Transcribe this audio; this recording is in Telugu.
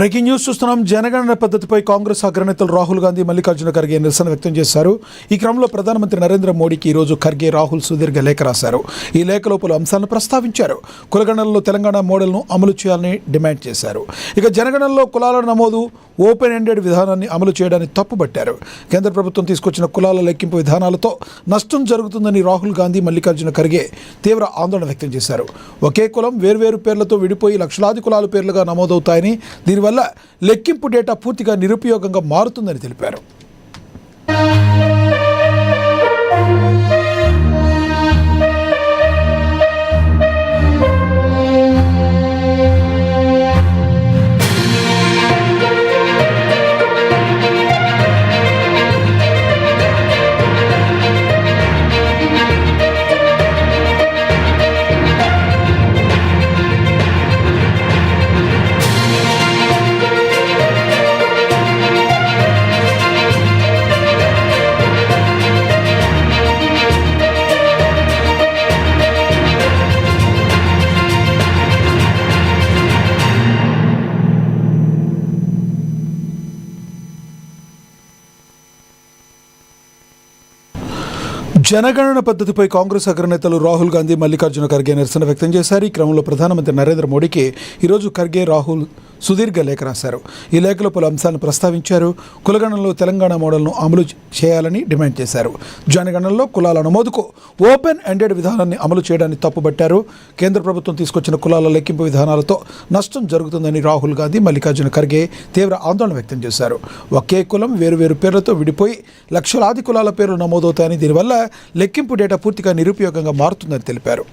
బ్రేకింగ్ న్యూస్ చూస్తున్నాం. జనగణన పద్ధతిపై కాంగ్రెస్ అగ్రనేతలు రాహుల్ గాంధీ, మల్లికార్జున ఖర్గే నిరసన వ్యక్తం చేశారు. ఈ క్రమంలో ప్రధానమంత్రి నరేంద్ర మోడీకి ఈరోజు ఖర్గే, రాహుల్ సుదీర్ఘ లేఖ రాశారు. ఈ లేఖలో పలు అంశాలను ప్రస్తావించారు. కులగణనలో తెలంగాణ మోడల్ను అమలు చేయాలని డిమాండ్ చేశారు. ఇక జనగణనలో కులాల నమోదు ఓపెన్ ఎండెడ్ విధానాన్ని అమలు చేయడాన్ని తప్పుబట్టారు. కేంద్ర ప్రభుత్వం తీసుకొచ్చిన కులాల లెక్కింపు విధానాలతో నష్టం జరుగుతుందని రాహుల్ గాంధీ, మల్లికార్జున ఖర్గే తీవ్ర ఆందోళన వ్యక్తం చేశారు. ఒకే కులం వేర్వేరు పేర్లతో విడిపోయి లక్షలాది కులాల పేర్లుగా నమోదవుతాయని, దీనివల్ల లెక్కింపు డేటా పూర్తిగా నిరుపయోగంగా మారుతుందని తెలిపారు. జనగణన పద్ధతిపై కాంగ్రెస్ అగ్రనేతలు రాహుల్ గాంధీ, మల్లికార్జున ఖర్గే నిరసన వ్యక్తం చేశారు. ఈ క్రమంలో ప్రధానమంత్రి నరేంద్ర మోడీకి ఈరోజు ఖర్గే, రాహుల్ సుదీర్ఘ లేఖ రాశారు. ఈ లేఖలో పలు అంశాలను ప్రస్తావించారు. కులగణనలో తెలంగాణ మోడల్ను అమలు చేయాలని డిమాండ్ చేశారు. జనగణనలో కులాల నమోదుకు ఓపెన్ ఎండెడ్ విధానాన్ని అమలు చేయడాన్ని తప్పుబట్టారు. కేంద్ర ప్రభుత్వం తీసుకొచ్చిన కులాల లెక్కింపు విధానాలతో నష్టం జరుగుతుందని రాహుల్ గాంధీ, మల్లికార్జున ఖర్గే తీవ్ర ఆందోళన వ్యక్తం చేశారు. ఒకే కులం వేరువేరు పేర్లతో విడిపోయి లక్షలాది కులాల పేర్లు నమోదవుతాయని, దీనివల్ల లెక్కింపు డేటా పూర్తిగా నిరుపయోగంగా మారుతుందని తెలిపారు.